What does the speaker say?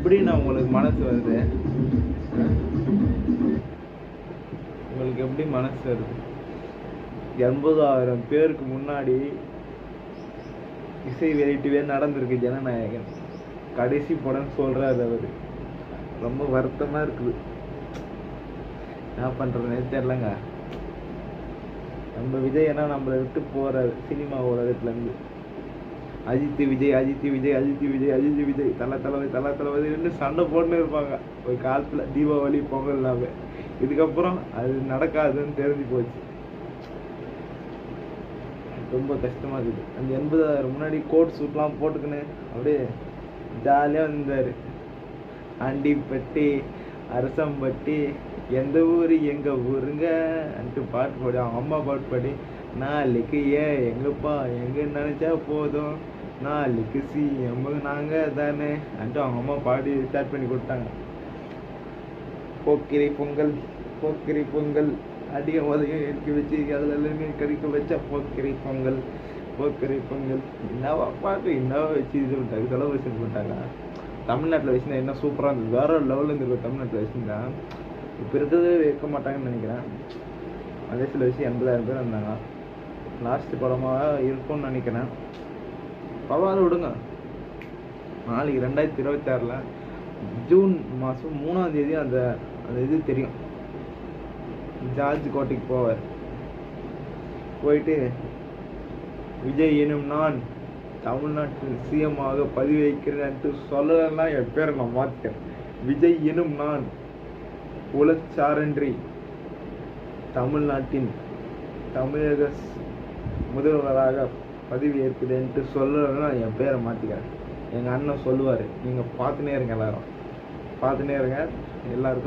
எப்படி நான் உங்களுக்கு மனசு வருது? உங்களுக்கு எப்படி மனசு வருது? 80,000 பேருக்கு முன்னாடி இசை வெளியீட்டுவே நடந்திருக்கு ஜனநாயகன். கடைசி படம் சொல்றாரு அவரு. ரொம்ப வருத்தமா இருக்குது. என்ன பண்றதுன்னே தெரியலங்க. நம்ம விஜய் ஏன்னா நம்மளை விட்டு போறாரு சினிமா உலகத்துல இருந்து. அஜித் விஜய் அஜித் விஜய் அஜித் விஜய் அஜித் விஜய் தலை தளபதி சண்டை போட்டுன்னு இருப்பாங்க ஒரு காலத்துல, தீபாவளி பொங்கல் எல்லாமே. இதுக்கப்புறம் அது நடக்காதுன்னு தெரிஞ்சு போச்சு. ரொம்ப கஷ்டமா இருக்குது. அந்த 80,000 முன்னாடி கோட் சூட்லாம் போட்டுக்கின்னு அப்படியே ஜாலியா இருந்தாரு. ஆண்டிப்பட்டி அரசம்பட்டி எந்த ஊரு எங்க ஊருங்க அன்ட்டு பாட்டு பாடி, அவங்க அம்மா பாட்டு பாடி, நாளைக்கு எங்கப்பா எங்க நினைச்சா போதும், நாளைக்கு சிஎம் நாங்க தானே அன்ட்டு அவங்க அம்மா பாடி ஸ்டார்ட் பண்ணி கொடுத்தாங்க. போக்கிரி பொங்கல் போக்கிரி பொங்கல் அடிக்க உதவியும் எடுக்க வச்சு அதில் எல்லாமே கறிக்க வச்சா போக்கிரி பொங்கல் போக்கிரி பொங்கல் என்னவா பாட்டு என்னவா வச்சு இது பண்ணிட்டாங்க, செலவு பண்ணிட்டாங்க. தமிழ்நாட்டில் வச்சுருந்தா என்ன சூப்பராக இருந்தது, வேற லெவலில் இருந்திருக்கும். தமிழ்நாட்டில் வச்சுருந்தா இப்போ இருக்கிறதே வைக்க மாட்டாங்கன்னு நினைக்கிறேன். மலேசியில் வச்சு 80,000 பேர் இருந்தாங்க. லாஸ்ட் படமாக இருக்கும்னு நினைக்கிறேன். பரவாயில்ல விடுங்க. நாளைக்கு 2026 ஜூன் மாதம் 3ஆம் தேதி அந்த இது தெரியும். ஜார்ஜ் கோட்டைக்கு போவார். போயிட்டு விஜய் எனும் நான் தமிழ்நாட்டில் சிஎம் ஆக பதிவு வைக்கிறேன்ட்டு சொல்லலைன்னா என் பேரை நான் மாற்றிட்டேன். விஜய் எனும் நான் உலச்சாரன்றி தமிழ்நாட்டின் தமிழக முதல்வராக பதவி ஏற்குதுன்ட்டு சொல்லலைன்னா என் பேரை மாற்றிக்கிறேன். எங்கள் அண்ணன் சொல்லுவார். நீங்கள் பார்த்துனே இருங்க, எல்லாரும் பார்த்துனே இருங்க. எல்லாருக்கும்